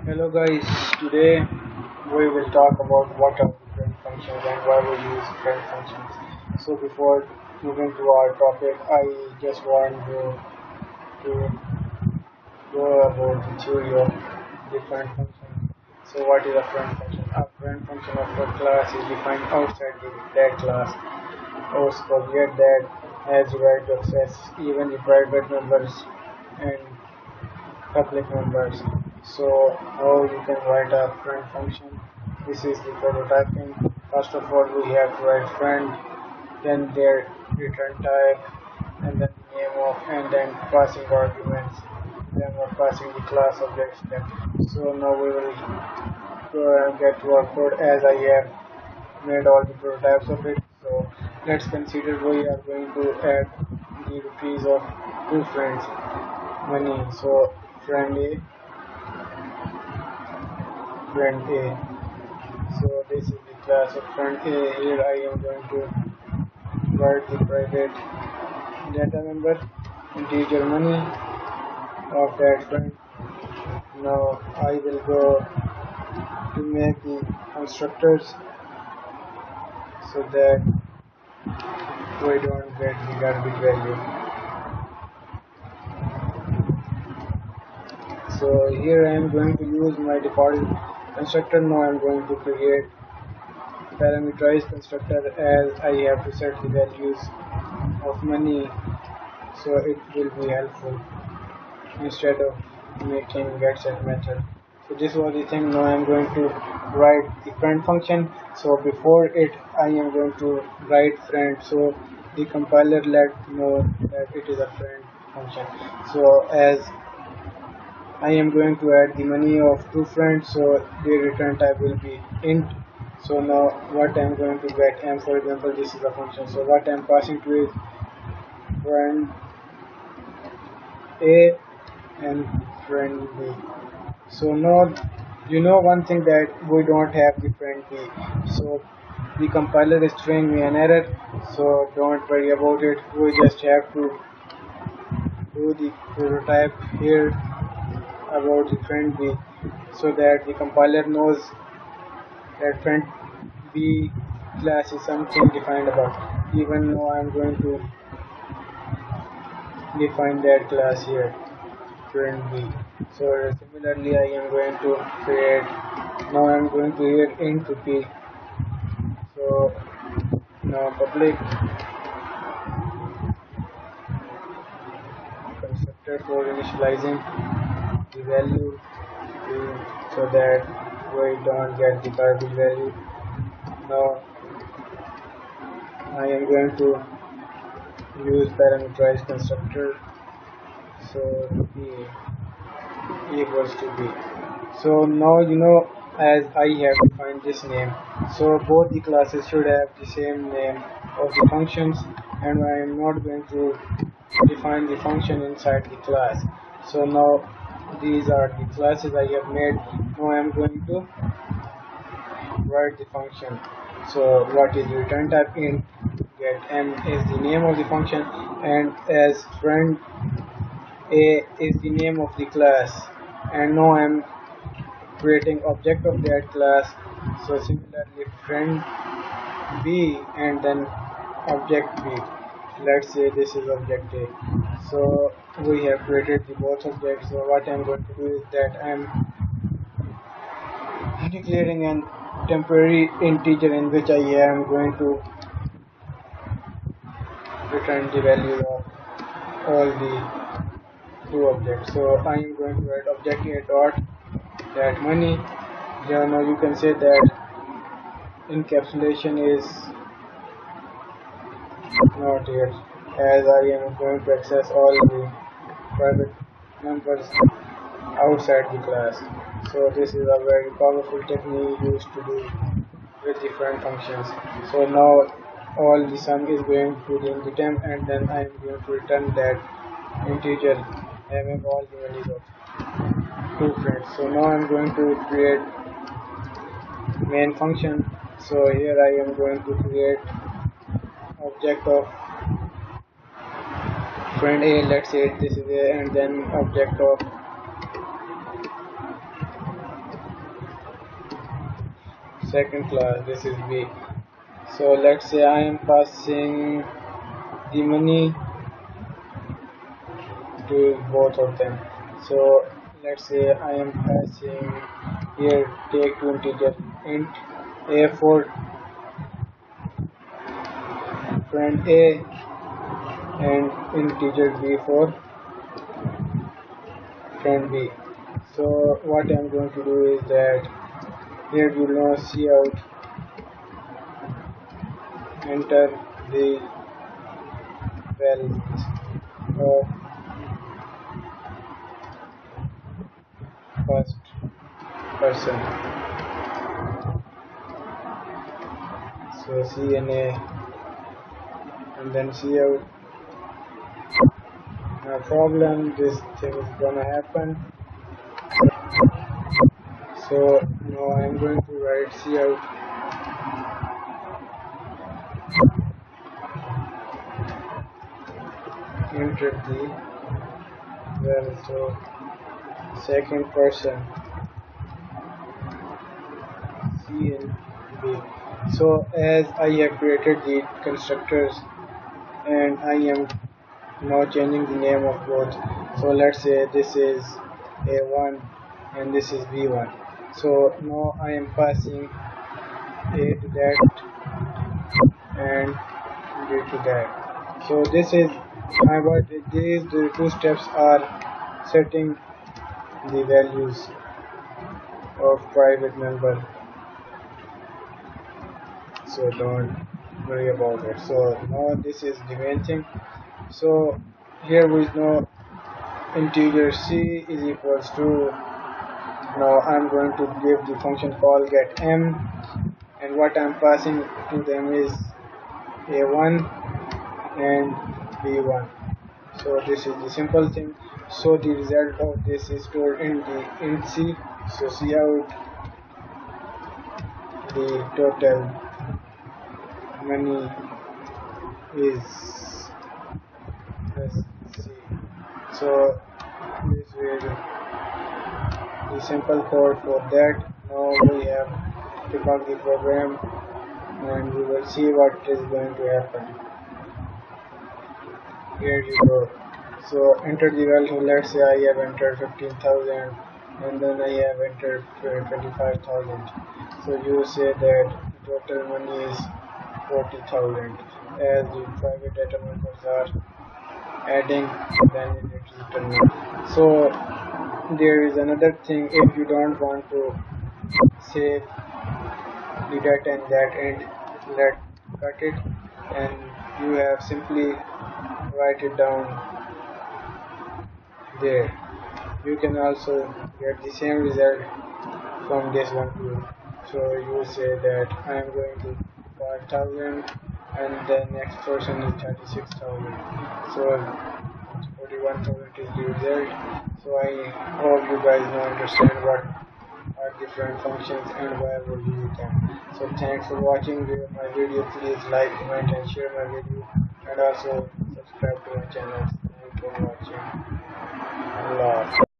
Hello guys, today we will talk about what are different functions and why we use different functions. So before moving to our topic, I just want to go about the theory of different functions. So what is a friend function? A friend function of a class is defined outside that class. Also forget that has the right to access even the private members and public members. So how you can write a friend function? This is the prototyping. First of all, we have to write friend, then their return type, and then the name of, and then passing arguments. Then we're passing the class objects. Then so now we will get to our code as I have made all the prototypes of it. So let's consider we are going to add the rupees of two friends money. So friend A, friend A. So this is the class of friend A. Here I am going to write the private data member, integer money of that friend. Now I will go to make the constructors so that we don't get the garbage value. So here I am going to use my default constructor. Now I am going to create parameterized constructor as I have to set the values of money, so it will be helpful instead of making get set method. So this was the thing. Now I am going to write the friend function. So before it I am going to write friend, so the compiler let know that it is a friend function. So as I am going to add the money of two friends, so the return type will be int. So now what I am going to get, and for example this is a function, so what I am passing to is friend A and friend B. So now you know one thing, that we don't have the friend B. So the compiler is throwing me an error, so don't worry about it. We just have to do the prototype here about the friend B, so that the compiler knows that friend B class is something defined about, even though I'm going to define that class here, friend B. So similarly I am going to create, now I'm going to here into P. So now public constructor for initializing the value so that we don't get the garbage value. Now I am going to use parameterized constructor, so A equals to B. So now you know, as I have defined this name, so both the classes should have the same name of the functions, and I am not going to define the function inside the class. So now these are the classes I have made. Now I am going to write the function. So what is return type? Int get m is the name of the function, and as friend A is the name of the class, and now I am creating object of that class. So similarly friend B and then object B. Let's say this is object A. So we have created the both objects. So what I'm going to do is that I'm declaring an temporary integer in which I am going to return the value of all the two objects. So I am going to write object A dot that money. Yeah, now you can say that encapsulation is not here, as I am going to access all the private members outside the class. So this is a very powerful technique used to do with different functions. So now all the sum is going to the integer, and then I am going to return that integer having all the values of two friends. So now I am going to create main function. So here I am going to create object of friend A, let's say this is A, and then object of second class, this is B. So let's say I am passing the money to both of them. So let's say I am passing here, take two integer int a for friend A and integer b for friend B. So what I am going to do is that here you know cout, enter the values of first person. So CNA and then cout. No problem, this thing is gonna happen. So now I'm going to write cout enter the value. So second person CNB. So as I have created the constructors and I am now changing the name of both. So let's say this is A1 and this is B1. So now I am passing A to that and B to that. So this is what these the two steps are setting the values of private member. So don't worry about it. So now this is the main thing. So here we know integer c is equals to, now I'm going to give the function call get m, and what I'm passing to them is a1 and b1. So this is the simple thing. So the result of this is stored in the int c. So cout the total money is SC. So this is the simple code for that. Now we have to debug the program and we will see what is going to happen. Here you go. So enter the value. Let's say I have entered 15,000 and then I have entered 25,000. So you say that the total money is 40,000. As the private data members are adding, then it is returning. So there is another thing. If you don't want to save the data in that end, let cut it and you have simply write it down there. You can also get the same result from this one too. So you say that I am going to 5,000 and the next person is 36,000. So 41,000 is the result. So I hope you guys now understand what are different functions and why we use them. So thanks for watching my video. Please like, comment and share my video and also subscribe to my channel. Thanks for watching. Allah.